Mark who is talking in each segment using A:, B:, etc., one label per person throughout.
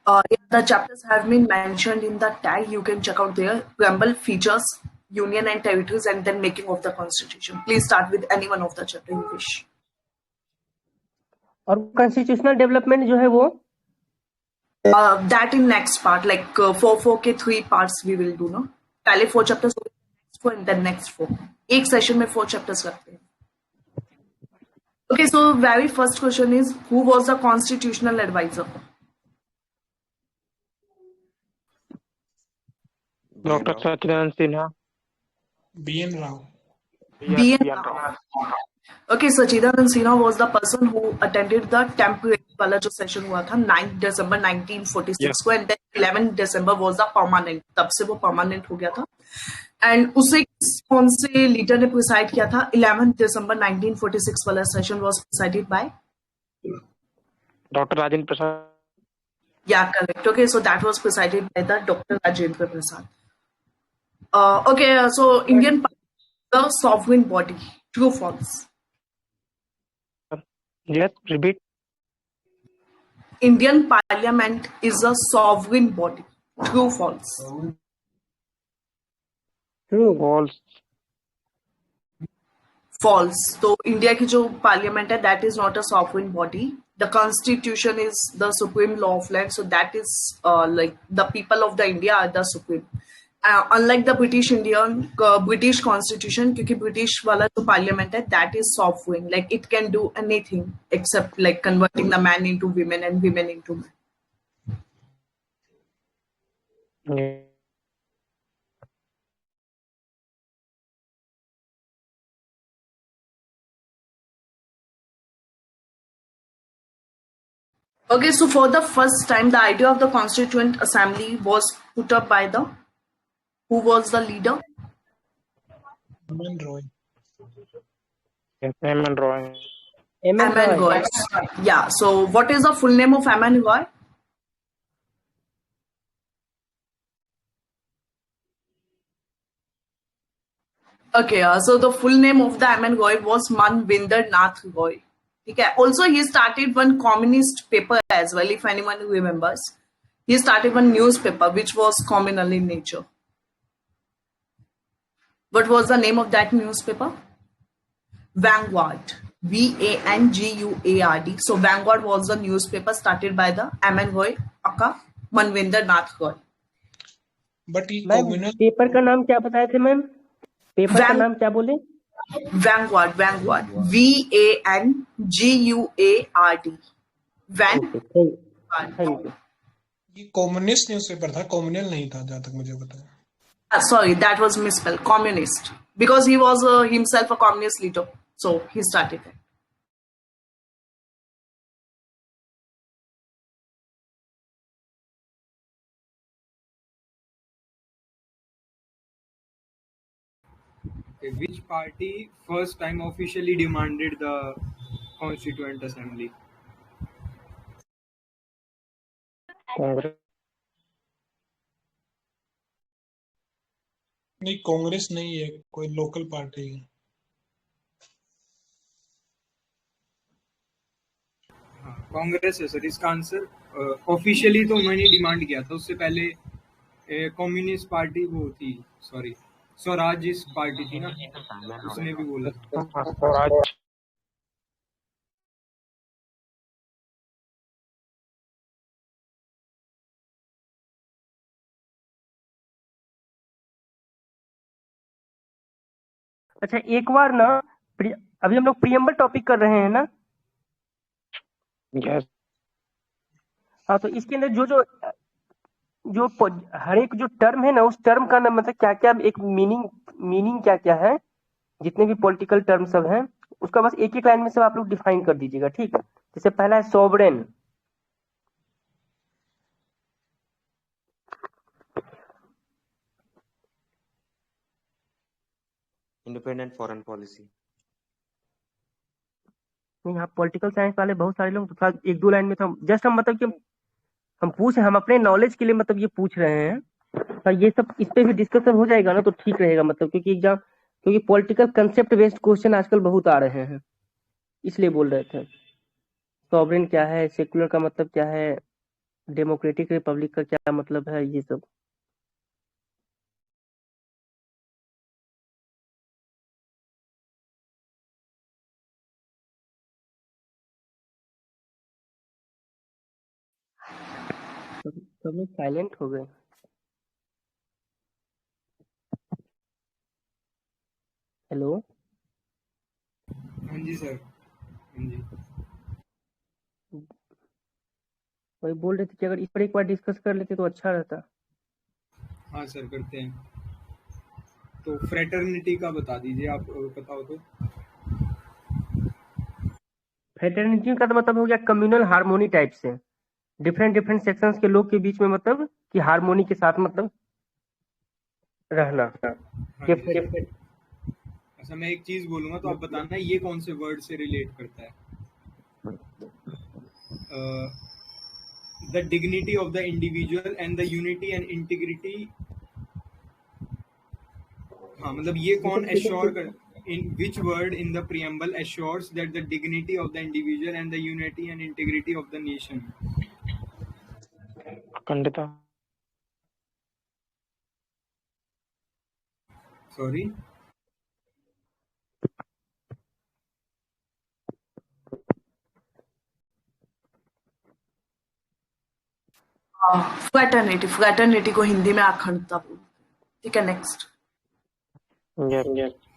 A: Yeah, the chapters have been mentioned in the tag. You can check out there. Preamble, features, union and territories, and then making of the constitution. Please start with any one of the chapter you wish.
B: और constitutional development जो है वो
A: That in next part, like 4 के 3 parts we will do, no? पहले 4 chapters next 4 and then next 4. एक session में 4 chapters रखते हैं. Okay, so very first question is, who was the constitutional advisor?
C: Dr. Sachidanand Sinha.
D: B.N. Rao.
A: B.N. Rao. Okay, Sachidanand Sinha was the person who attended the temporary वाला जो session हुआ था 9 December 1946 को, and then 11 December was the permanent. तब से वो permanent हो गया था. And उसे कौन से लीडर ने प्रिसाइड किया था? 11 December 1946 वाला session was presided by
C: Dr. Rajendra Prasad.
A: Yeah, correct. Okay, so that was presided by the Dr. Rajendra Prasad. Okay, so Indian Parliament, the sovereign body. True, false?
C: Yes, repeat.
A: Indian Parliament is a sovereign body. True, false?
B: True
C: False.
A: False. So India की जो parliament है, that is not a sovereign body. The constitution is the supreme law of land. So that is like the people of the India are the supreme. Unlike the British constitution, क्योंकि British वाला जो parliament है, that is sovereign. Like it can do anything except like converting the man into women and women into men.
C: Yeah.
A: Okay, so for the first time, the idea of the Constituent Assembly was put up by the, who was the leader?
D: M.N. Roy.
C: Yes, M.N. Roy.
A: M.N. Roy. Yeah, so what is the full name of M.N. Roy? Okay, so the full name of the M.N. Roy was Manvinder Nath Roy. Okay. Also, he started one communist paper as well, if anyone remembers. He started one newspaper which was communal in nature. What was the name of that newspaper? Vanguard. Vanguard. So Vanguard was the newspaper started by the M.N. Roy aka Manvinder Nath Roy.
D: But he
B: ma'am
D: communal.
B: Paper का नाम क्या बताए थे ma'am? Paper का नाम क्या बोले?
A: Vanguard. Vanguard. Vanguard.
B: Thank you.
D: ये कम्युनिस्ट न्यूज़पेपर था, कम्युनल नहीं था जहाँ तक मुझे पता है.
A: Sorry, that was misspelled. Communist. Because he was himself a communist leader. So he started it.
E: Which party first time officially demanded the Constituent Assembly?
C: Congress.
D: नहीं, कांग्रेस नहीं है, कोई लोकल पार्टी है.
E: हाँ, कांग्रेस है सर इसका आंसर. ऑफिशियली तो मैंने डिमांड किया था, उससे पहले कम्युनिस्ट पार्टी वो थी, सॉरी स्वराज इस पार्टी थी ना, उसने भी बोला था.
C: स्वराज.
B: अच्छा एक बार ना अभी हम लोग प्रियम्बल टॉपिक कर रहे हैं ना?
C: Yes.
B: हाँ, तो इसके अंदर जो हर एक जो टर्म है ना, उस टर्म का नाम मतलब क्या क्या एक मीनिंग क्या क्या है, जितने भी पॉलिटिकल टर्म सब हैं उसका बस एक एक लाइन में सब आप लोग डिफाइन कर दीजिएगा, ठीक है? जैसे पहला है सॉवरेन.
F: Independent foreign policy.
B: नहीं, यहाँ पॉलिटिकल साइंस वाले बहुत सारे लोग तो थोड़ा एक दो लाइन में तो जस्ट हम मतलब कि हम अपने नॉलेज के लिए मतलब ये पूछ रहे हैं. और ये सब इस पे भी डिस्कशन हो जाएगा ना तो ठीक रहेगा, मतलब क्योंकि पॉलिटिकल कंसेप्ट बेस्ड क्वेश्चन आजकल बहुत आ रहे हैं, इसलिए बोल रहे थे. सॉवरेन क्या है, सेक्युलर का मतलब क्या है, डेमोक्रेटिक रिपब्लिक का क्या मतलब है, ये सब। सब लोग साइलेंट हो गए। हेलो।
E: हाँ जी सर। हाँ जी।
B: वही बोल रहे थे कि अगर इस पर एक बार डिस्कस कर लेते तो अच्छा रहता।
E: हाँ सर, करते हैं। तो फ्रेटर्निटी का बता दीजिए आप, पता हो तो।
B: फ्रेटर्निटी का तो मतलब हो गया कम्युनल हार्मोनी टाइप से, डिफरेंट डिफरेंट सेक्शंस के लोग के बीच में, मतलब कि हार्मोनी के साथ मतलब रहना।
E: हाँ
B: कि
E: जी सर। अच्छा, मैं एक चीज बोलूंगा तो आप बताना ये कौन से वर्ड से रिलेट करता है। The dignity of the individual and the unity and integrity. हाँ, मतलब ये कौन एश्योर कर, in which word in the preamble assures that the dignity of the individual and the unity and integrity of the nation.
C: अखंडता।
E: Sorry.
A: Fraternity, fraternity को हिंदी में अखंडता बोलते हैं। ठीक है, नेक्स्ट।
C: यस।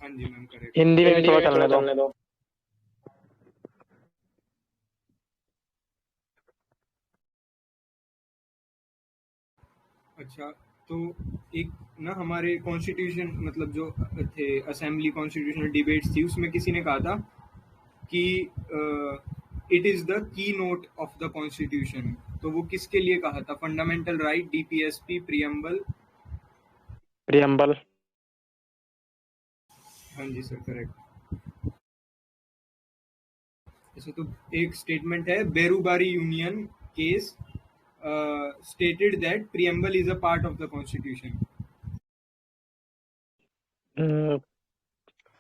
E: हाँ जी मैम, करेक्ट।
C: हिंदी में भी थोड़ा चलने दो।
E: अच्छा, तो एक ना हमारे कॉन्स्टिट्यूशन, मतलब जो थे असेंबली कॉन्स्टिट्यूशनल डिबेट्स थी, उसमें किसी ने कहा था कि it is the key note of the constitution. तो वो किसके लिए कहा था? Fundamental right, DPSP, preamble.
C: Preamble.
E: हाँ जी सर, करेक्ट। अच्छा, तो एक स्टेटमेंट है, Berubari union case stated that preamble is a part of the constitution.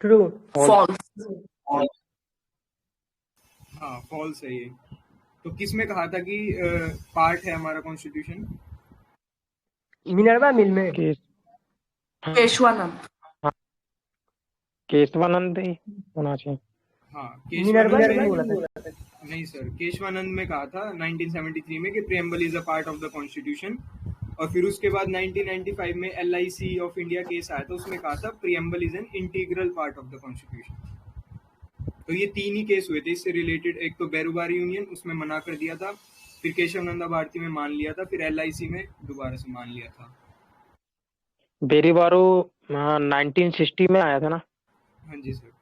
B: True.
A: False.
E: हाँ, फॉल्स है ये। तो किस में कहा था कि पार्ट है हमारा कॉन्स्टिट्यूशन?
B: मिनरवा मिल में।
C: केस
A: केशवानंद।
C: केशवानंद ही होना चाहिए।
E: हाँ,
B: मिनरवा
E: केशवानंद
B: नहीं
E: में।
B: बोला था।
E: नहीं सर, केशवानंद में कहा था 1973 में कि preamble is a part of the constitution. और फिर उसके बाद 1995 में LIC ऑफ इंडिया केस आया था, उसमें कहा था preamble is an integral part of the constitution. तो ये 3 ही केस हुए थे इससे रिलेटेड। एक तो बेरूबारी यूनियन, उसमें मना कर दिया था, फिर केशवानंदा भारती में मान लिया था, फिर LIC में दोबारा से मान लिया था।
C: बेरीबारू 1960 में आया था ना।
E: हाँ जी सर।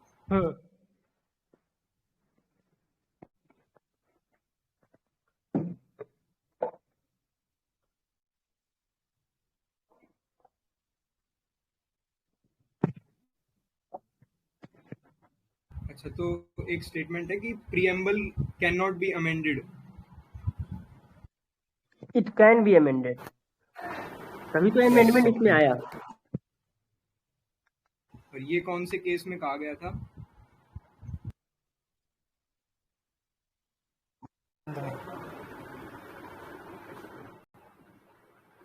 E: अच्छा, तो एक स्टेटमेंट है कि preamble can not be amended.
B: It can be amended, तभी तो अमेंडमेंट इसमें आया।
E: और ये कौन से केस में कहा गया था?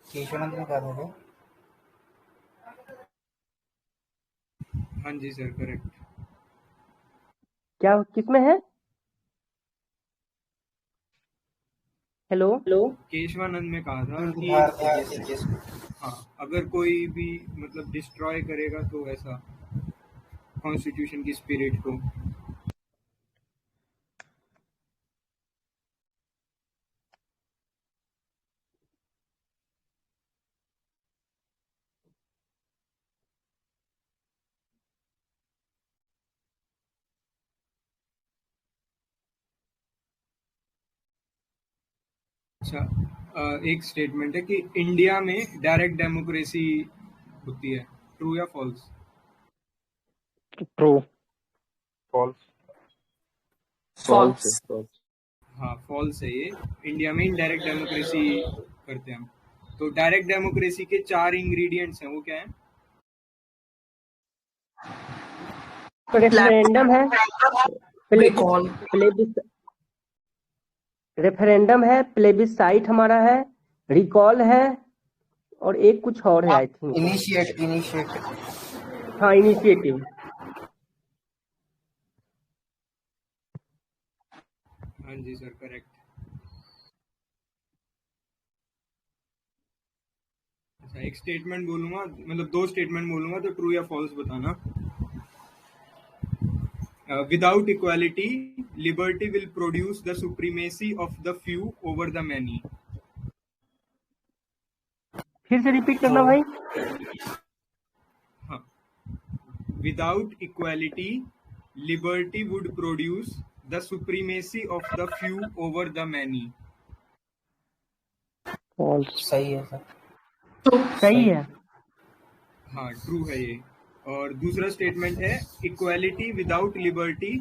G: केशवानंद में कहा था।
E: हाँ जी सर, करेक्ट।
B: क्या किसमें है? हेलो।
E: केशवानंद में कहा था कि
G: भारत के केस में।
E: हाँ, अगर कोई भी मतलब डिस्ट्रॉय करेगा तो ऐसा कॉन्स्टिट्यूशन की स्पिरिट को। अच्छा, एक स्टेटमेंट है कि इंडिया में डायरेक्ट डेमोक्रेसी होती है। ट्रू या फॉल्स?
C: ट्रू।
A: फॉल्स।
E: हाँ, फॉल्स है ये। इंडिया में इनडायरेक्ट डेमोक्रेसी करते हैं हम। तो डायरेक्ट डेमोक्रेसी के 4 इंग्रेडिएंट्स हैं, वो क्या है?
B: रेफरेंडम है,
A: रिकॉल।
B: रेफरेंडम है, प्लेबिसाइट हमारा है, रिकॉल है, और एक कुछ और है आई थिंक।
G: इनिशिएट
B: हाँ, इनिशिएटिव।
E: हाँ जी सर, करेक्ट। अच्छा, एक स्टेटमेंट बोलूंगा, मतलब 2 स्टेटमेंट बोलूंगा, तो ट्रू या फॉल्स बताना। Without equality liberty will produce the supremacy of the few over the many.
B: फिर से रिपीट करना भाई।
E: हाँ, without equality liberty would produce the supremacy of the few over the many.
C: False.
G: सही है सर।
A: तो
B: सही है।
E: हाँ, ट्रू है ये। और दूसरा स्टेटमेंट है, equality without liberty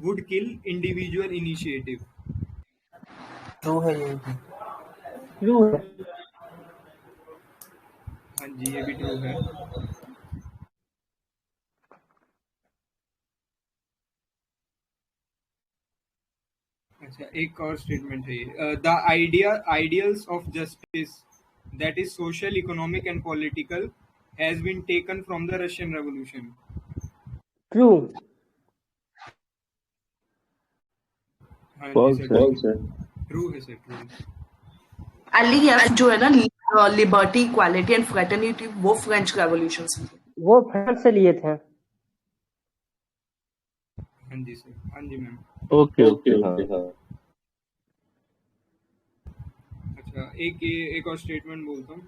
E: would kill individual initiative.
G: True है ये भी।
B: ट्रू है।
E: हाँ जी, ये भी ट्रू है। अच्छा, एक और स्टेटमेंट है ये, the ideals of justice that is social, economic and political has been taken from the Russian revolution.
B: True.
E: हाँ जी सर, ट्रू है सर, ट्रू।
A: एलियस जो है ना, लिबर्टी, इक्वालिटी एंड फ्रेटर्निटी, वो फ्रेंच रेवोल्यूशन से थे।
B: वो फ्रांस से लिए थे।
E: हाँ जी सर, हाँ जी मैम।
H: ओके हाँ।
E: अच्छा, एक और स्टेटमेंट बोलता हूँ।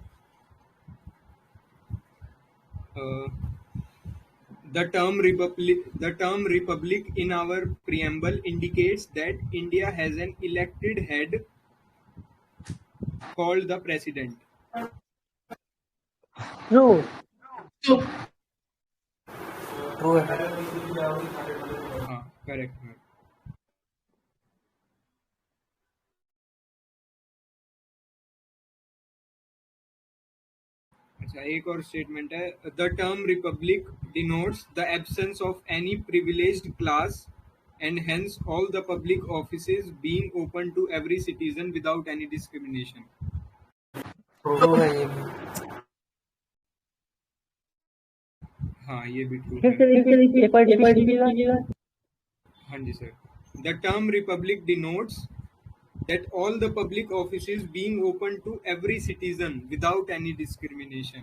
E: The term republic in our preamble indicates that India has an elected head called the president.
B: True.
A: तो
G: ट्रू है।
E: हाँ, करेक्ट है। अच्छा, एक और स्टेटमेंट है, the term Republic denotes the absence of any privileged class and hence all the public offices being open to every citizen without any discrimination.
G: True है ये भी।
E: हाँ, ये भी ट्रू
B: फिर
E: है।
B: से रिपीट, एक बार रिपीट कीजिएगा।
E: हाँ जी sir, the term republic denotes that all the public offices being open to every citizen without any discrimination.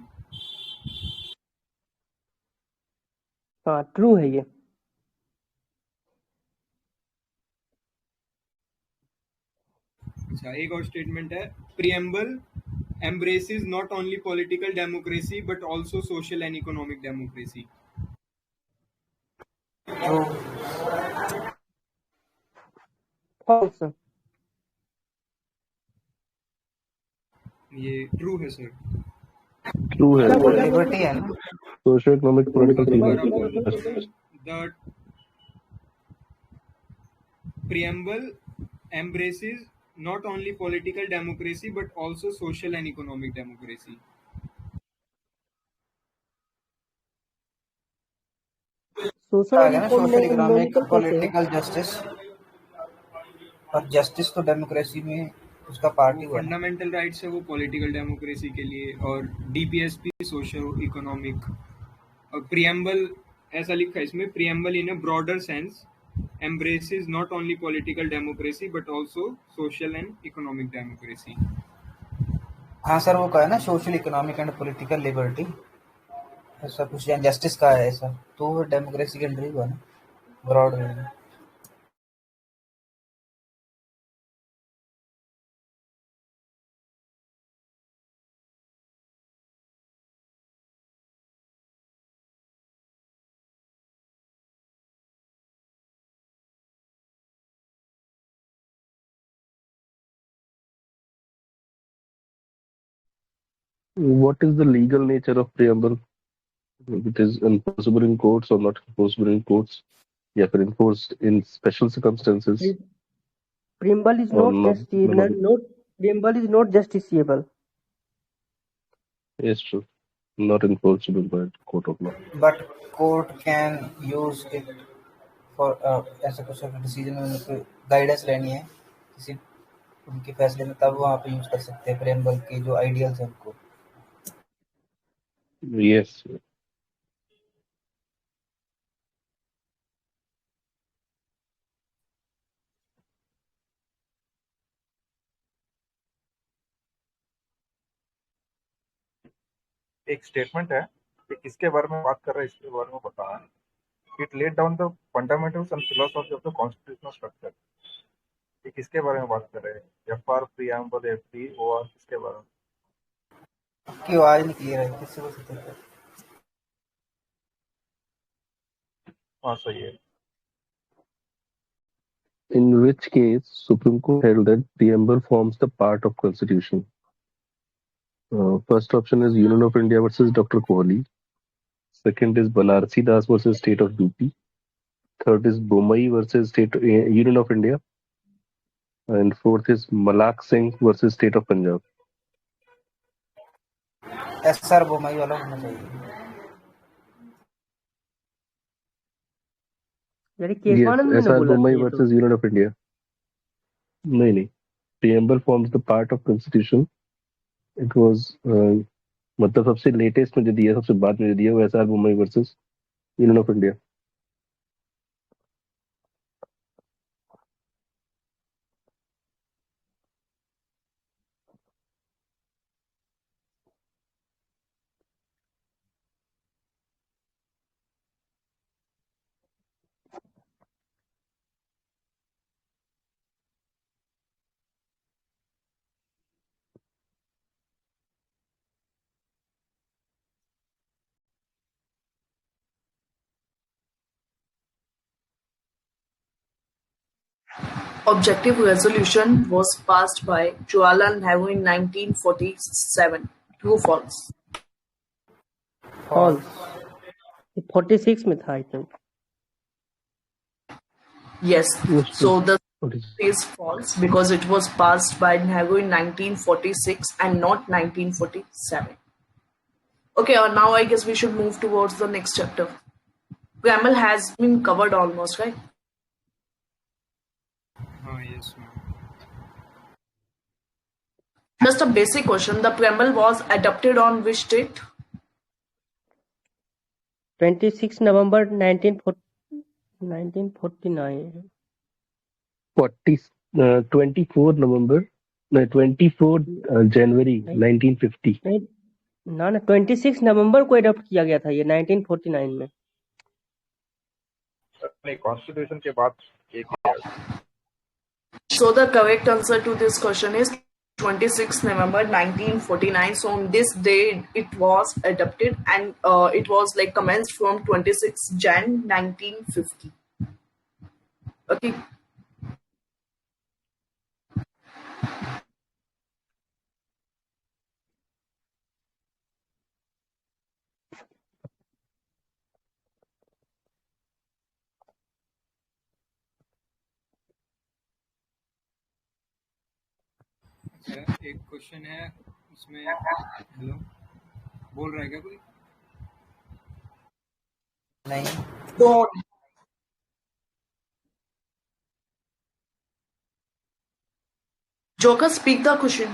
B: हाँ, ट्रू है ये।
E: अच्छा, एक और स्टेटमेंट है, preamble embraces not only political democracy but also social and economic democracy.
G: True.
B: False.
E: ये true है sir.
H: True है।
G: लिबर्टी है ना।
H: सोशल इकोनॉमिक पॉलिटिकल
E: दोबारा
H: फ्रीडम।
E: बोल, the preamble embraces not only political democracy but also social and economic democracy.
B: Social
G: आ
B: और
G: गया ना, सोशल इकोनॉमिक
B: इकोनॉमिकल कैसे है?
G: Political justice. और जस्टिस तो डेमोक्रेसी में उसका पार्ट ही हुआ ना।
E: फंडामेंटल राइट्स है वो पॉलिटिकल डेमोक्रेसी के लिए, और डीपीएसपी सोशल इकोनॉमिक। और प्रियम्बल ऐसा लिखा है इसमें, preamble in a broader sense embraces not only political democracy but also social and economic democracy.
G: हाँ सर, वो कहा है ना, social economic and political liberty, ऐसा कुछ, या जस्टिस का है ऐसा, तो वो डेमोक्रेसी के अंडर ही हुआ ना, ब्रॉड में।
H: What is the legal nature of preamble? It is enforceable in courts or not enforceable in courts? या फिर enforced in special circumstances?
B: Preamble is
H: Or
B: not preamble is not justiciable.
H: Yes, true. Not enforceable by court of law.
G: But court can use it for ऐसा कुछ decision में, guidance लेनी है किसी उनके फैसले में तब वहाँ पे यूज कर सकते हैं प्रेम्बल के जो आइडियल्स हैं उनको।
H: Yes.
I: एक स्टेटमेंट है कि किसके बारे में बात कर रहा है, इसके बारे में बताना है। It laid down the fundamentals and philosophy of the constitutional structure. ये किसके बारे में बात कर रहे हैं? FR प्रीएम्बल FD OR किसके बारे में?
G: आपकी आवाज नहीं क्लियर है, किससे बोल सकते हैं?
I: हाँ सही है।
H: In which case, Supreme Court held that preamble forms the part of Constitution. First option is Union of India versus Dr. Kohli. Second is Banarsi Das versus State of UP. Third is Bomai versus Union of India. And fourth is Malak Singh versus State of Punjab.
G: SR Bommai वाला होना चाहिए।
B: यानी
H: Yes,
B: Keshavananda ने
H: SR
B: बोला था
H: Bomai
B: ये तो।
H: versus Union of India. नहीं, preamble forms the part of Constitution. It was मतलब सबसे लेटेस्ट में जो दिया, सबसे बाद में जो दिया, वो SR Bomai versus Union of India.
A: Objective resolution was passed by Jawaharlal Nehru in 1947. True, false?
B: False. 46 में था I think.
A: Yes.
H: Yes,
A: So the
H: what is
A: is false because it was passed by Nehru in 1946 and not 1947. Okay, now I guess we should move towards the next chapter. Preamble has been covered almost, right?
E: हाँ yes ma'am.
A: Just a basic question. The preamble was adopted on which date?
B: 26 November 1949।
H: 24 November, no, 24 January 1950.
B: नहीं ना 26 नवंबर को adopt किया गया था ये 1949 में।
I: नहीं, कॉन्स्टिट्यूशन के बाद एक है।
A: So the correct answer to this question is 26 November 1949. So on this day it was adopted and it was like commenced from 26 Jan 1950. Okay.
E: अच्छा एक क्वेश्चन है उसमें, हेलो बोल रहा है क्या कोई?
G: नहीं,
A: Don't. Joker, speak the question.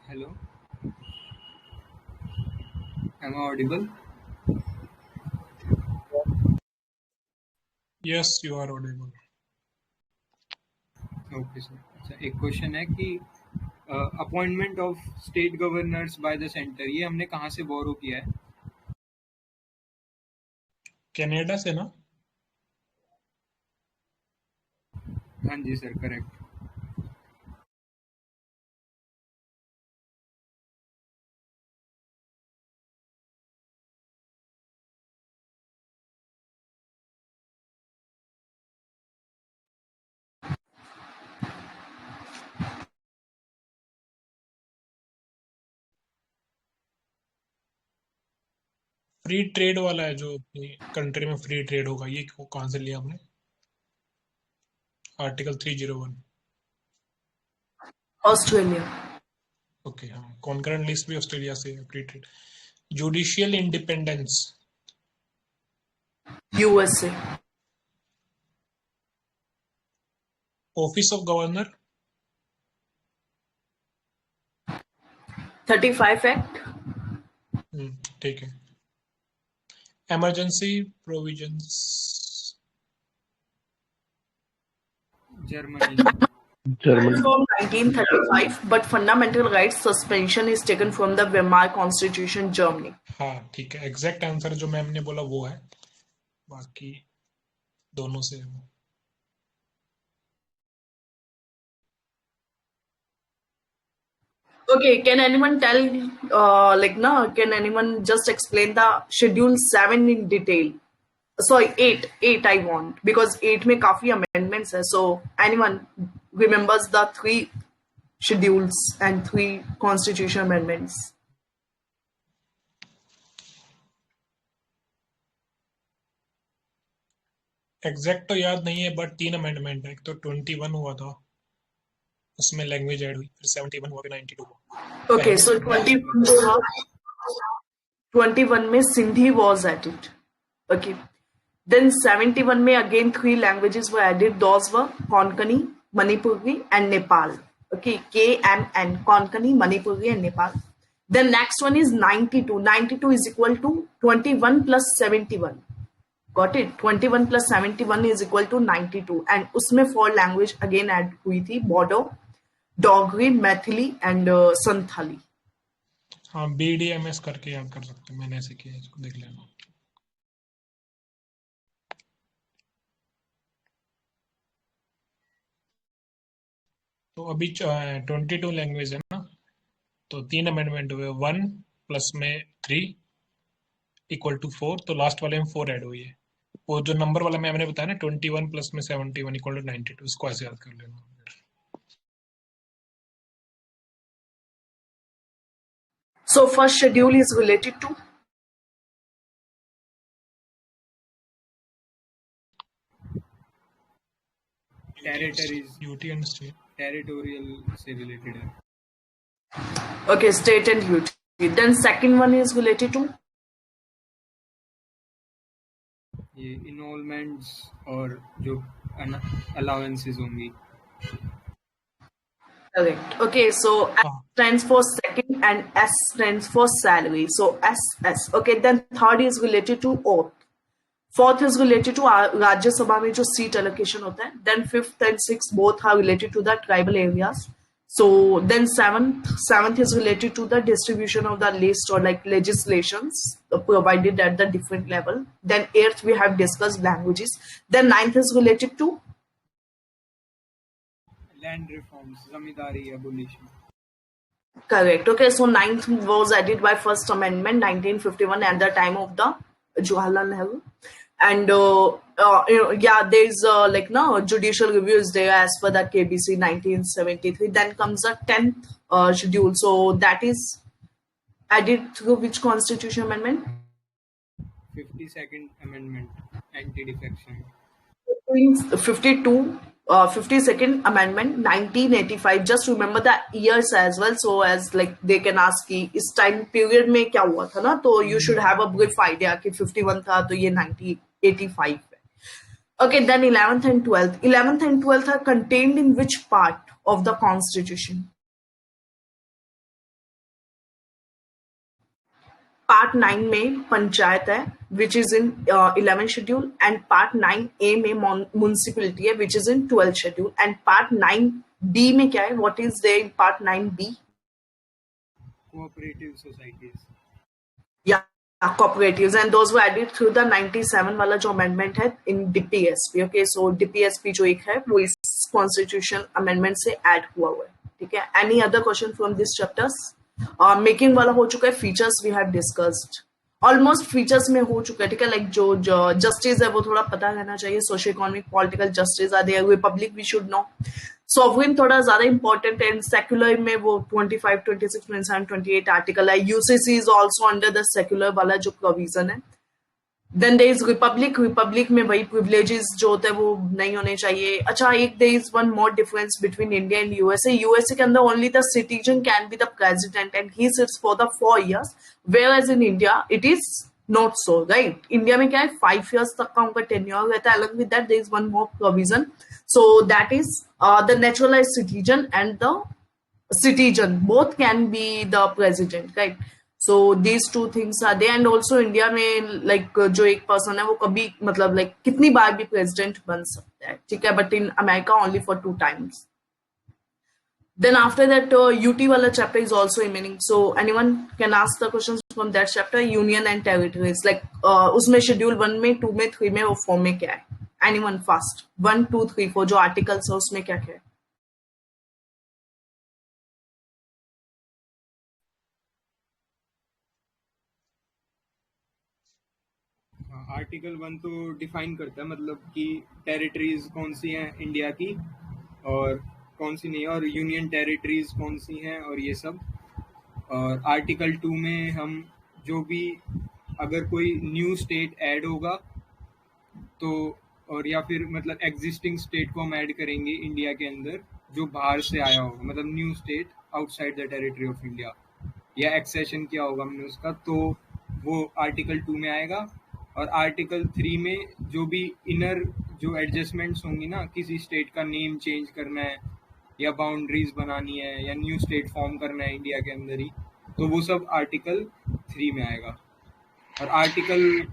E: Hello, am I audible?
D: Yes, you are audible.
E: Okay sir. अच्छा एक क्वेश्चन है कि appointment of state governors by the centre, ये हमने कहाँ से बोरो किया है?
D: कनाडा से ना?
E: हाँ जी सर, करेक्ट।
D: फ्री ट्रेड वाला है जो अपनी कंट्री में फ्री ट्रेड होगा, ये कहाँ से लिया आपने? आर्टिकल 301।
A: ऑस्ट्रेलिया।
D: ओके, हाँ, कॉन्करेंट लिस्ट भी ऑस्ट्रेलिया से updated. Judicial independence,
A: USA.
D: Office of governor,
A: 35 act.
D: ठीक है। Emergency provisions,
E: Germany.
H: Germany.
A: From 1935, but fundamental rights suspension is taken from the Weimar Constitution, Germany.
D: हाँ ठीक है, एग्जैक्ट आंसर जो ma'am ने बोला वो है, बाकी दोनों से है वो।
A: Okay, can anyone tell, can anyone just explain the Schedule 7 in detail? Sorry, 8 I want, because 8 में काफी amendments है. So anyone remembers the 3 schedules and 3 constitution amendments?
D: Exact तो याद नहीं है, बट 3 अमेंडमेंट है। एक तो 21 हुआ था, उसमें लैंग्वेज ऐड हुई, फिर 71 हुआ, फिर 92 हुआ।
A: Okay, so 21 में Sindhi was added. Okay. Then 71 में again 3 languages were added. Those were Konkani, Manipuri and Nepal. Okay, KMN, Konkani, Manipuri and Nepal. Then next one is 92. 92 is equal to 21 plus 71. Got it? 21 plus 71 is equal to 92. And उसमें 4 language again add हुई थी. Bodo, Dogri, Maithili and Santhali.
D: हाँ, BDMS करके याद कर सकते हैं, मैंने ऐसे किया, इसको देख लेना। तो अभी 22 लैंग्वेज है ना, तो 3 अमेंडमेंट हुए, 1 प्लस में 3 इक्वल टू 4, तो लास्ट वाले में 4 ऐड हुई है। वो जो नंबर वाला मैंने बताया ना, 21 प्लस में 71 इक्वल टू 92, इसको ऐसे याद कर लेना।
A: So first schedule is related to
E: territories,
D: UT and state,
E: territorial से रिलेटेड है।
A: okay, state and UT. Then second one is related to
E: ये इनरोलमेंट्स और जो अलाउंसेस होंगी।
A: correct. Okay, so S stands for second and S stands for salary. So SS. Okay, then third is related to oath. Fourth is related to Rajya Sabha में जो seat allocation होता है. Then fifth and sixth both are related to the tribal areas. So then seventh is related to the distribution of the list or like legislations provided at the different level. Then eighth we have discussed languages. Then ninth is related to
E: land reforms, zamindari abolition.
A: correct. Okay, so ninth was added by First Amendment 1951 at the time of the Jawaharlal Nehru. And there is judicial review is there as per the KBC 1973. Then comes the 10th schedule. So that is added through which constitution amendment?
E: 52nd amendment, anti-defection.
A: 52nd amendment 1985. Just remember the years as well, so as like they can ask कि इस time period में क्या हुआ था ना, तो you should have a brief idea कि 51 था तो ये 1985 है. Okay, then 11th and 12th. 11th and 12th are contained in which part of the constitution? Part 9 में पंचायत है, which is in 11th schedule, and Part 9A में municipality है, which is in 12th schedule, and Part 9B में क्या है? What is there in Part 9B?
E: Cooperative societies.
A: Yeah, cooperatives, and those were added through the 97 वाला जो amendment है in DPSP. Okay, so DPSP जो एक है वो इस constitution amendment से add हुआ है. ठीक है? Any other question from these chapters? Making वाला हो चुका है. Features we have discussed, almost features में हो चुका है. ठीक है, लाइक जो जस्टिस है वो थोड़ा पता रहना चाहिए. Social economic political justice are there, republic we should know. Sovereign थोड़ा ज्यादा इंपॉर्टेंट है. सेक्युलर में वो 25, 26, 27, 28 आर्टिकल है. UCC is also under the secular वाला जो प्रोविजन है. Then there is republic, republic में वही प्रिविलेजेस जो होते हैं वो नहीं होने चाहिए. अच्छा, एक there is one more difference between India and USA. USA के अंदर only the citizen can be the president and he sits for the 4 years, where as in India it is not so, right. India में क्या है, 5 years तक का उनका tenure रहता है. अलग with that there is one more provision, so that is the naturalised citizen and the citizen both can be the president, right? So these two things are there. And also India में like जो एक person है वो कभी मतलब like कितनी बार भी president बन सकता है, ठीक है, but in America only for 2 times. Then after that UT वाला chapter is also remaining, so anyone can ask the questions from that chapter. Union and territories, like उसमें schedule 1 में 2 में 3 में और 4 में क्या है? Anyone fast? 1 2 3 4 जो articles है उसमें क्या क्या है?
E: आर्टिकल 1 तो डिफाइन करता है मतलब कि टेरिटरीज कौन सी हैं इंडिया की और कौन सी नहीं, और यूनियन टेरिटरीज कौन सी हैं और ये सब. और आर्टिकल 2 में हम जो भी अगर कोई न्यू स्टेट ऐड होगा तो, और या फिर मतलब एग्जिस्टिंग स्टेट को हम ऐड करेंगे इंडिया के अंदर जो बाहर से आया होगा, मतलब new state outside the territory of India, या एक्सेशन किया होगा हमने उसका, तो वो आर्टिकल 2 में आएगा. और आर्टिकल 3 में जो भी इनर जो एडजस्टमेंट्स होंगी ना, किसी स्टेट का नेम चेंज करना है या बाउंड्रीज बनानी है या न्यू स्टेट फॉर्म करना है इंडिया के अंदर ही, तो वो सब आर्टिकल 3 में आएगा. और article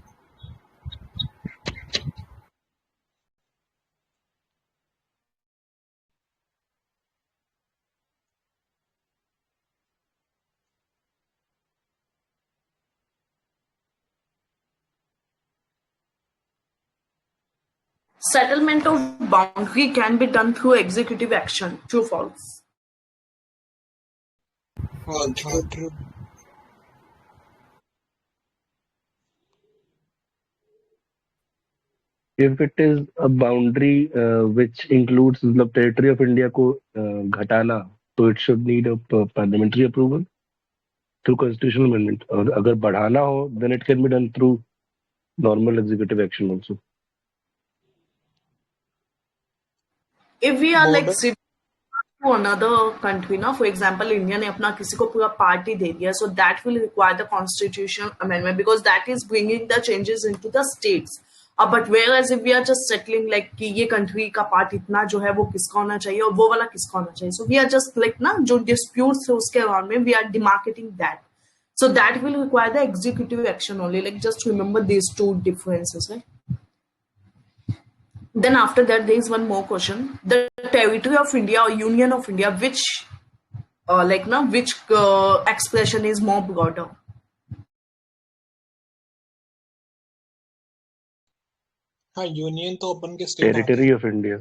A: Settlement of boundary can be done through executive action. True, false?
D: True.
H: If it is a boundary which includes the territory of India को घटाना, so it should need a parliamentary approval through constitutional amendment. और अगर बढ़ाना हो, then it can be done through normal executive action also.
A: If we are like
C: Border-
A: to another country, now for example India ने अपना किसी को पूरा party दे दिया, so that will require the constitutional amendment because that is bringing the changes into the states. But whereas if we are just settling like कि ये country का part इतना जो है वो किसका होना चाहिए और वो वाला किसका होना चाहिए, so we are just like ना जो disputes है उसके around में we are demarcating that, so that will require the executive action only. Like just remember these two differences, right? Then after that there is one more question: the territory of India or Union of India, which which expression is more broader?
D: हाँ, union तो अपन के state
H: Territory of India.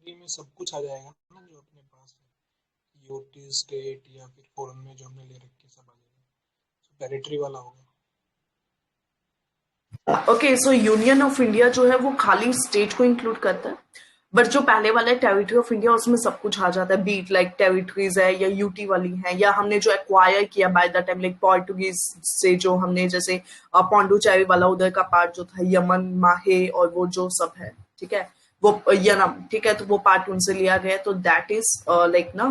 D: में सब कुछ आ जाएगा ना जो अपने पास है, यूटी स्टेट या फिर फोरन में जो हमने ले रखे सब आ जाएगा, तो टेरिटरी वाला होगा.
A: Okay, so union of India जो है वो खाली स्टेट को इंक्लूड करता है, बट जो पहले वाला है टेरिटरी ऑफ इंडिया उसमें सब कुछ आ जाता है, बीट लाइक टेरिटरीज है या यूटी वाली है या हमने जो एक्वायर किया by the time like Portuguese से, जो हमने जैसे पौंडुचेरी वाला उधर का पार्ट जो था, यमन, माहे और वो जो सब है, ठीक है, वो यनम, ठीक है, तो वो पार्ट उनसे लिया गया, तो दैट इज लाइक ना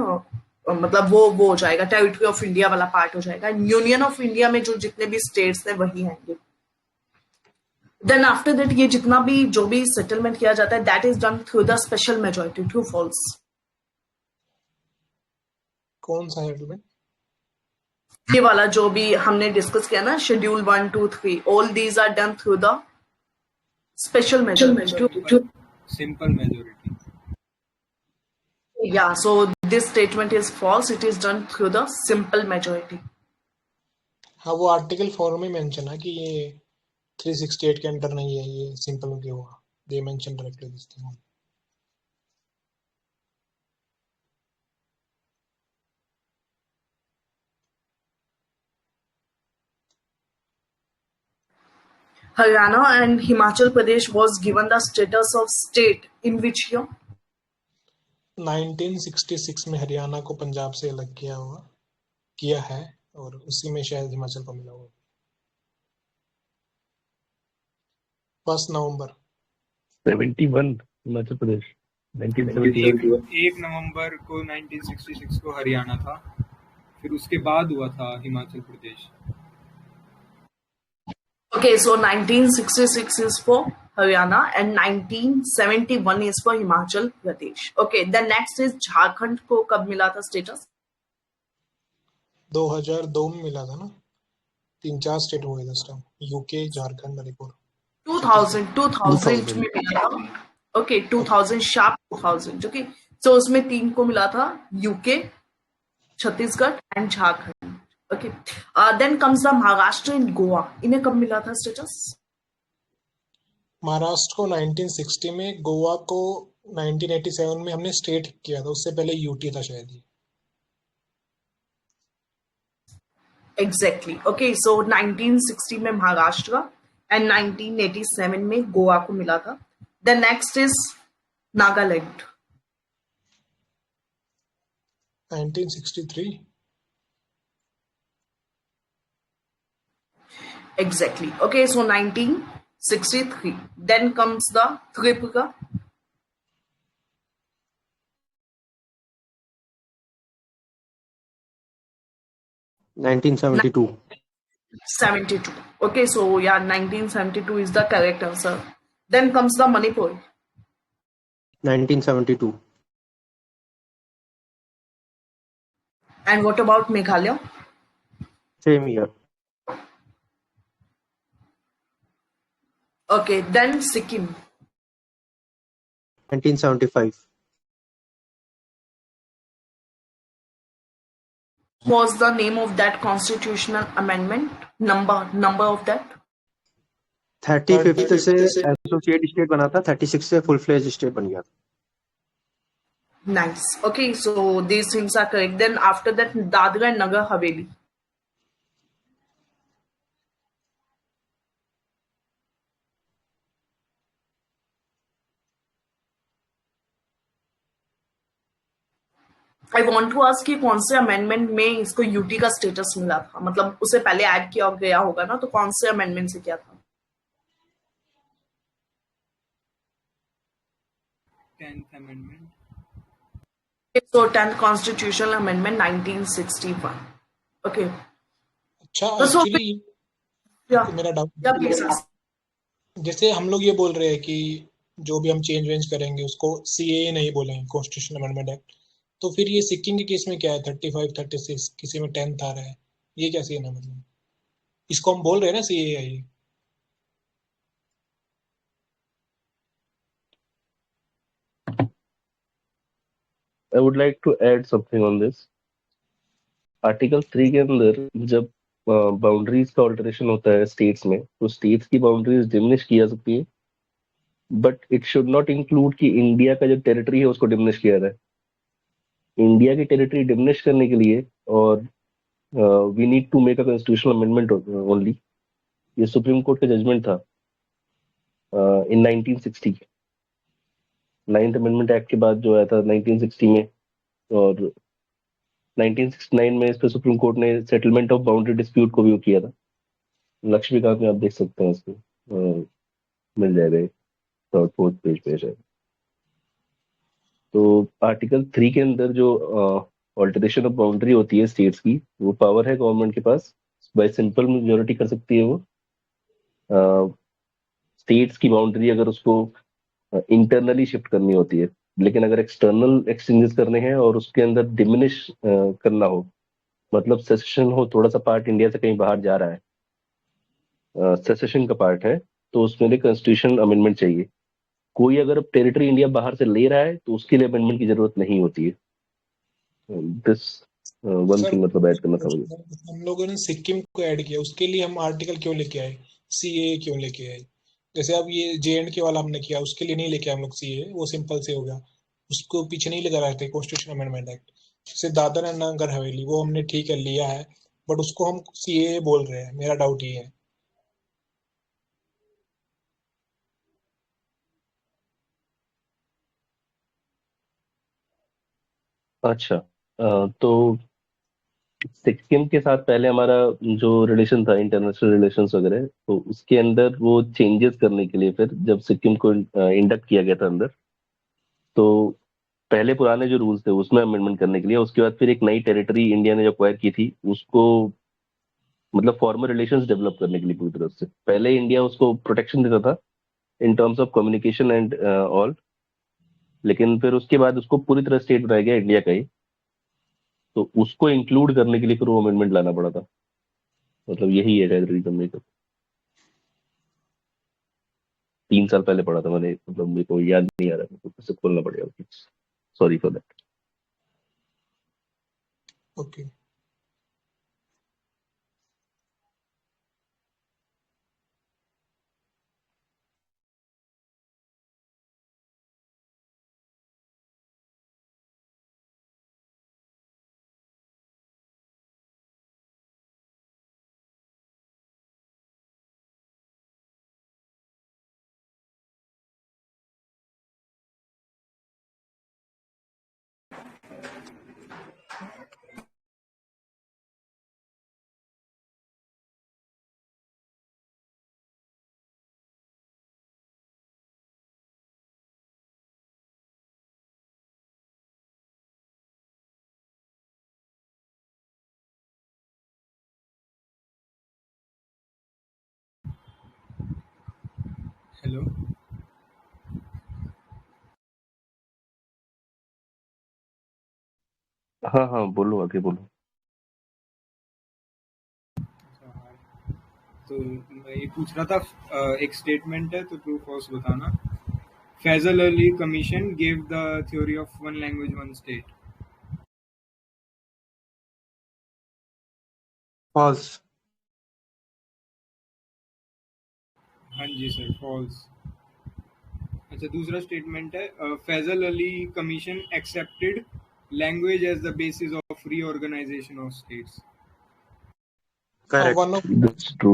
A: मतलब वो हो जाएगा, टेरिटरी ऑफ इंडिया वाला पार्ट हो जाएगा. यूनियन ऑफ इंडिया में जो जितने भी स्टेट्स हैं वही आएंगे. देन आफ्टर दैट ये जितना भी जो भी सेटलमेंट किया जाता है that is done through the special majority. True false?
D: कौन सा सेटलमेंट?
A: ये वाला जो भी हमने डिस्कस किया ना, schedule 1 2 3, all these are done through the special majority.
E: Simple majority.
A: Yeah, so this statement is false. It is done through the simple majority.
D: हाँ, वो आर्टिकल 4 में मेंशन है कि ये 368 के अंडर नहीं है, ये सिंपल में क्यों हुआ, they mention directly this thing.
A: Haryana and Himachal Pradesh was given the status of state in which year?
D: 1966 में हरियाणा को पंजाब से अलग किया है और उसी में शायद हिमाचल को मिला हुआ. 1 नवंबर
H: 71 हिमाचल प्रदेश 1971
E: 1 नवंबर को 1966 को हरियाणा था, फिर उसके बाद हुआ था Himachal Pradesh.
A: Okay, so 1966 is for Haryana and 1971 is for Himachal Pradesh. Okay, the next is Jharkhand को कब मिला था status?
D: 2002 में मिला था ना, 3-4 स्टेट हो गए थे उस टाइम, यूके, झारखंड, मणिपुर,
A: 2000 में मिला था. Okay, 2000 sharp 2000. Okay, so उसमें 3 को मिला था UK, Chhattisgarh and Jharkhand. Okay, then comes the Maharashtra and Goa. इन्हें कब मिला था status?
D: महाराष्ट्र को 1960 में, गोवा को 1987 में हमने स्टेट किया था, उससे पहले यूटी था शायद ही।
A: Exactly. Okay, so 1960 में महाराष्ट्र and 1987 में गोवा को मिला था. The next is Nagaland.
D: 1963
A: Exactly. Okay, so 1963. Then comes the Tripura.
F: 1972.
A: 72. Okay, so yeah, 1972 is the correct answer. Then comes the Manipur.
F: 1972.
A: And what about Meghalaya?
F: Same year.
A: Okay, then Sikkim.
F: 1975.
A: Was the name of that constitutional amendment? Number of that?
F: 35th से associate state बना था, 36 से full fledge state बन गया था।
A: Nice. Okay, so these things are correct. Then after that, Dadra and Nagar Haveli. I want to ask कि कौन से अमेंडमेंट में इसको यूटी का स्टेटस मिला था, मतलब उसे पहले ऐड किया गया होगा ना, तो कौन से अमेंडमेंट से क्या था?
E: 10th amendment.
A: So 10th constitutional amendment 1961. Okay.
D: अच्छा,
A: तो so
D: एक्चुअली
A: yeah,
D: मेरा डाउट,
A: yeah, please ask.
D: जैसे हम लोग ये बोल रहे हैं कि जो भी हम चेंज वेंज करेंगे उसको सीएए नहीं बोलेंगे, कॉन्स्टिट्यूशन अमेंडमेंट एक्ट, तो फिर ये सिक्किम के केस में क्या है, 35, 36, किसी में 10th आ रहा है, ये क्या सीन है? मतलब इसको हम बोल रहे हैं ना सीएए है ये।
H: I would like to add something on this. Article 3 के अंदर जब बाउंड्रीज का ऑल्टरेशन होता है स्टेट्स में, तो स्टेट्स की बाउंड्रीज डिमिनिश की जा सकती है, but it should not include कि इंडिया का जो टेरिटरी है उसको डिमिनिश किया जाए। इंडिया की टेरिटरी डिमिनिश करने के लिए और we need to make a constitutional amendment only. ये सुप्रीम कोर्ट का जजमेंट था इन 1960, 9th अमेंडमेंट एक्ट के बाद जो आया था 1960 में, और 1969 में इस पर सुप्रीम कोर्ट ने सेटलमेंट ऑफ बाउंड्री डिस्प्यूट को भी किया था। लक्ष्मीकांत में आप देख सकते हैं इसको, मिल जाएगा, 3rd-4th पेज पे है। तो आर्टिकल 3 के अंदर जो ऑल्टरेशन ऑफ बाउंड्री होती है स्टेट्स की, वो पावर है गवर्नमेंट के पास, बाय सिंपल मेजोरिटी कर सकती है वो। स्टेट्स की बाउंड्री अगर उसको इंटरनली शिफ्ट करनी होती है, लेकिन अगर एक्सटर्नल एक्सचेंजेस करने हैं और उसके अंदर डिमिनिश करना हो, मतलब सेसेशन हो, थोड़ा सा पार्ट इंडिया से कहीं बाहर जा रहा है, सेसेशन का पार्ट है, तो उसमें लिए कॉन्स्टिट्यूशन अमेंडमेंट चाहिए। कोई अगर टेरिटरी इंडिया बाहर से ले रहा है तो उसके लिए अमेंडमेंट की जरूरत नहीं होती है। दिस वन
D: सर,
H: थिंग मतलब ऐड करना था मुझे।
D: हम लोगों ने सिक्किम को ऐड किया, उसके लिए हम आर्टिकल क्यों लेके आए, सीएए क्यों लेके आए? जैसे अब ये जेएंडके वाला हमने किया, उसके लिए नहीं लेके आए हम लोग सीएए, वो सिंपल से हो गया, उसको पीछे नहीं लगा रहे थे कॉन्स्टिट्यूशन अमेंडमेंट एक्ट। जैसे दादर एंड नगर हवेली, वो हमने ठीक है लिया है, बट उसको हम सीएए बोल रहे हैं, मेरा डाउट ये है।
H: अच्छा, तो सिक्किम के साथ पहले हमारा जो रिलेशन था, इंटरनेशनल रिलेशंस वगैरह, तो उसके अंदर वो चेंजेस करने के लिए फिर जब सिक्किम को इंडक्ट किया गया था अंदर, तो पहले पुराने जो रूल्स थे उसमें अमेंडमेंट करने के लिए, उसके बाद फिर एक नई टेरिटरी इंडिया ने जो एक्वायर की थी उसको मतलब फॉर्मल रिलेशंस डेवलप करने के लिए पूरी तरह से पहले इंडिया उसको प्रोटेक्शन देता था in terms of communication and all, लेकिन फिर उसके बाद उसको पूरी तरह स्टेट बनाया गया इंडिया का ही, तो उसको इंक्लूड करने के लिए फिर वो अमेंडमेंट लाना पड़ा था। मतलब यही है शायद रीजन, मेरे को 3 साल पहले पढ़ा था मैंने, मतलब मेरे को याद नहीं आ रहा, मेरे को फिर से खोलना पड़ेगा। Sorry for that.
D: Okay. Hello.
H: हाँ हाँ, बोलो आगे बोलो।
E: तो मैं ये पूछ रहा था, एक स्टेटमेंट है तो ट्रू फॉल्स बताना। Faizal Ali commission gave the theory of one language one state.
F: False.
E: हाँ जी सर, फॉल्स। अच्छा, दूसरा स्टेटमेंट है, Faizal Ali commission accepted language as the basis of reorganisation of states.
F: Correct.
D: One of
H: that's true.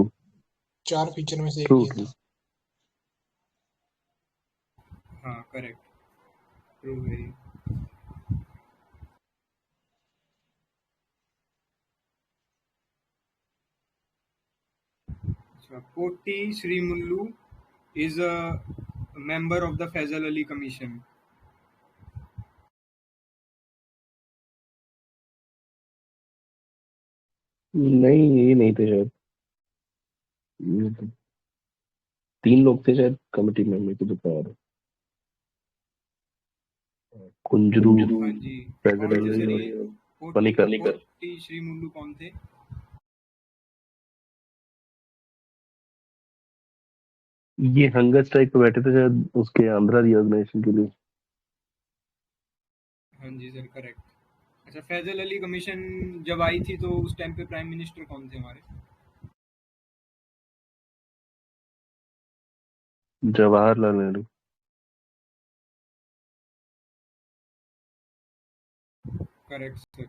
D: 4 feature में से एक
H: true
D: ये
H: ट्रू।
D: था।
E: हाँ करेक्ट, ट्रू है ये। अच्छा, पोटी श्रीमुल्लू is a member of the Faisal Ali Commission.
H: नहीं, ये नहीं थे शायद, ये तो 3 लोग थे शायद कमिटी में, मेरे को तो पता है। कुंजरू,
E: हाँ जी,
H: फैजल
E: कौन थे सर
H: अली
E: ये?
H: और
E: पोटी
H: पनिकर।
E: पोटी श्रीमुल्लू कौन थे?
H: ये हंगर स्ट्राइक पे बैठे थे शायद उसके आंध्रा रीऑर्गेनाइजेशन के लिए।
E: हाँ जी सर, करेक्ट। अच्छा, फैजल अली कमीशन जब आई थी तो उस टाइम पे प्राइम मिनिस्टर कौन थे हमारे?
H: जवाहरलाल नेहरू।
E: Correct sir.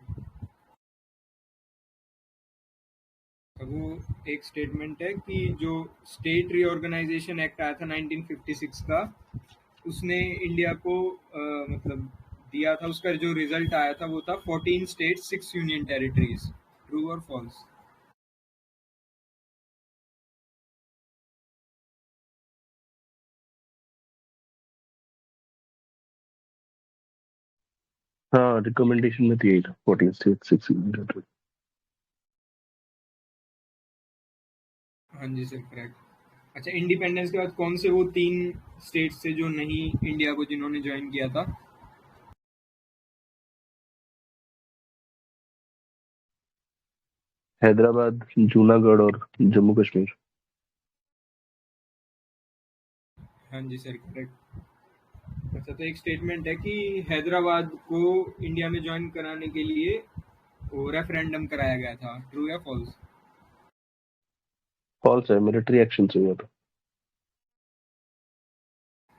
E: तो वो एक स्टेटमेंट है कि जो स्टेट रीऑर्गेनाइजेशन एक्ट आया था 1956 का, उसने इंडिया को मतलब दिया था, उसका जो रिजल्ट आया था वो था 14 स्टेट्स 6 यूनियन टेरिटरीज। ट्रू और फॉल्स?
H: हाँ, रिकमेंडेशन में तो यही था, 14 स्टेट 6 यूनियन।
E: हाँ जी सर, करेक्ट। अच्छा, इंडिपेंडेंस के बाद कौन से वो 3 स्टेट्स थे जो नहीं इंडिया को जिन्होंने ज्वाइन किया था?
H: हैदराबाद, जूनागढ़ और जम्मू कश्मीर।
E: हाँ जी सर, करेक्ट। अच्छा, तो एक स्टेटमेंट है कि हैदराबाद को इंडिया में ज्वाइन कराने के लिए वो रेफरेंडम कराया गया था। ट्रू या फॉल्स?
H: फॉल्स है, मिलिट्री एक्शन से हुआ था।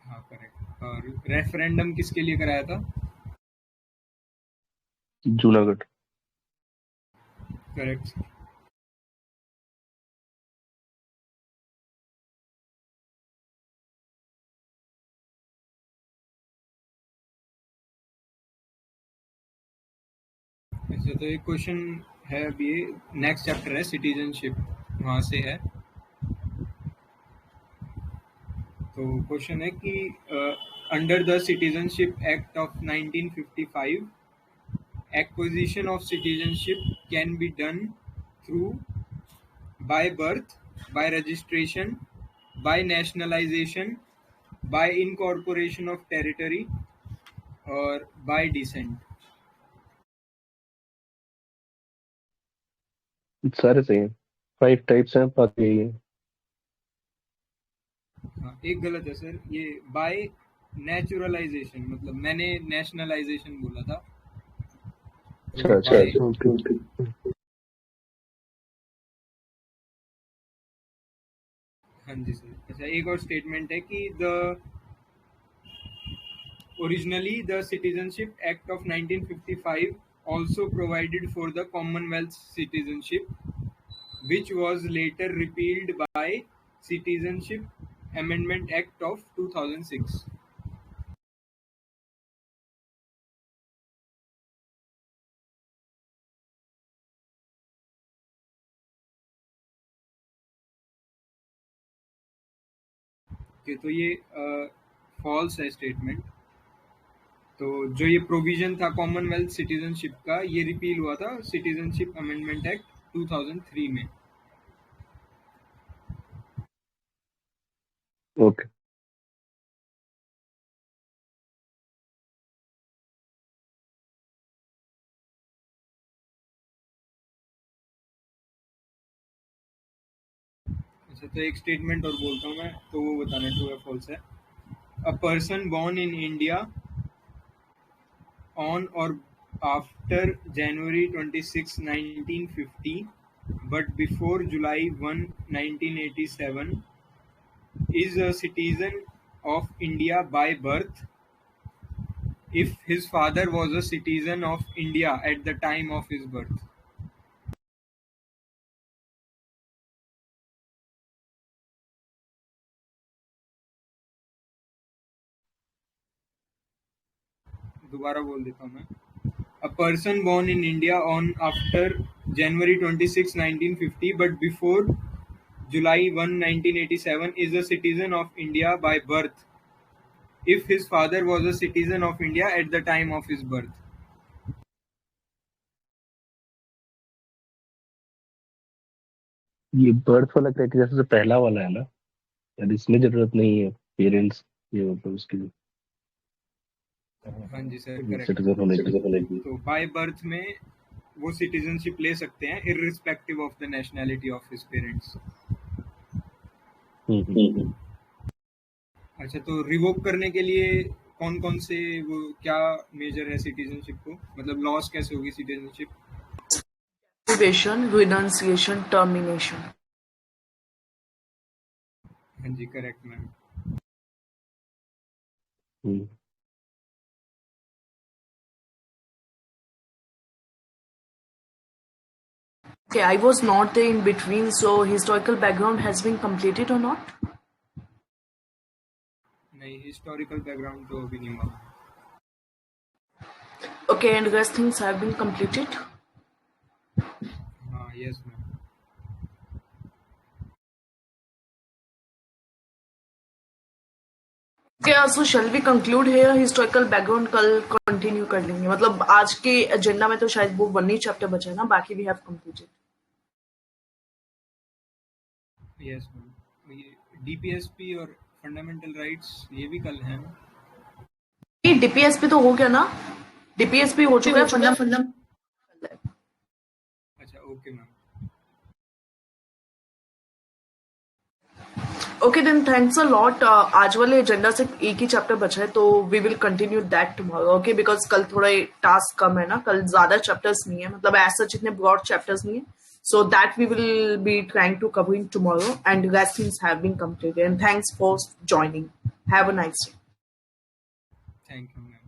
E: हाँ करेक्ट। और रेफरेंडम किसके लिए कराया था?
H: जूनागढ़।
E: करेक्ट। अच्छा, तो एक क्वेश्चन है अब ये नेक्स्ट चैप्टर है सिटीजनशिप, वहाँ से है। तो क्वेश्चन है कि under the citizenship act of 1955 acquisition of citizenship can be done through by birth, by registration, by nationalization, by incorporation of territory, or by descent.
H: सारे सही हैं, 5 टाइप्स हैं, बाकी यही है।
E: हाँ, एक गलत है सर, ये बाय नेचुरलाइजेशन, मतलब मैंने नेशनलाइजेशन बोला था।
H: अच्छा अच्छा अच्छा, ओके ओके।
E: हाँ जी सर। अच्छा, एक और स्टेटमेंट है कि the originally the citizenship act of 1955 also provided for the Commonwealth citizenship, which was later repealed by Citizenship Amendment Act of 2006. Okay, तो ये फॉल्स है स्टेटमेंट। तो जो ये प्रोविजन था कॉमनवेल्थ सिटीजनशिप का, ये रिपील हुआ था सिटीजनशिप अमेंडमेंट एक्ट 2003 में।
H: ओके।
E: अच्छा, तो एक स्टेटमेंट और बोलता हूँ मैं, तो वो बताना ट्रू या फॉल्स है। A person born in India on or after January 26, 1950, but before July 1, 1987, is a citizen of India by birth if his father was a citizen of India at the time of his birth. दोबारा बोल देता हूँ मैं। A person born in India on after January 26, 1950, but before July 1, 1987, is a citizen of India by birth if his father was a citizen of India at the time of his birth.
H: ये birth वाला criteria सबसे पहला वाला है ना यार, इसमें जरूरत नहीं है पेरेंट्स ये मतलब उसके
E: हाँ जी सर, करेक्ट।
H: सिटीजन होने की।
E: तो बाय बर्थ में वो सिटीजनशिप ले सकते हैं irrespective of the nationality of his parents. अच्छा, तो रिवोक करने के लिए कौन कौन से वो क्या मेजर है सिटीजनशिप को, मतलब लॉस कैसे होगी सिटीजनशिप?
A: Deprivation, renunciation, termination.
E: हाँ जी, correct ma'am.
A: Okay, I was not there in between, so historical background has been completed or not?
E: नहीं, हिस्टोरिकल बैकग्राउंड तो अभी नहीं हुआ।
A: Okay, and rest things have been completed?
E: हाँ, yes ma'am.
A: Okay, so shall we conclude here? Historical background कल continue कर लेंगे, मतलब आज के एजेंडा में तो शायद वो 1 ही चैप्टर बचा है ना, बाकी we have completed.
E: Yes ma'am. ये डीपीएसपी और फंडामेंटल राइट्स ये भी कल हैं।
A: ये डीपीएसपी तो हो गया ना, डीपीएसपी हो चुका है, फंडामेंटल।
E: अच्छा, okay ma'am.
A: Okay then, thanks a lot. आज वाले एजेंडा से एक ही चैप्टर बचा है, तो we will continue that tomorrow. Okay, because कल थोड़ा टास्क कम है ना, कल ज्यादा चैप्टर्स नहीं है, मतलब ऐसा जितने ब्रॉड चैप्टर्स नहीं है, so that we will be trying to covering tomorrow, and lessons have been completed, and thanks for joining. Have a nice day.
E: Thank you ma'am.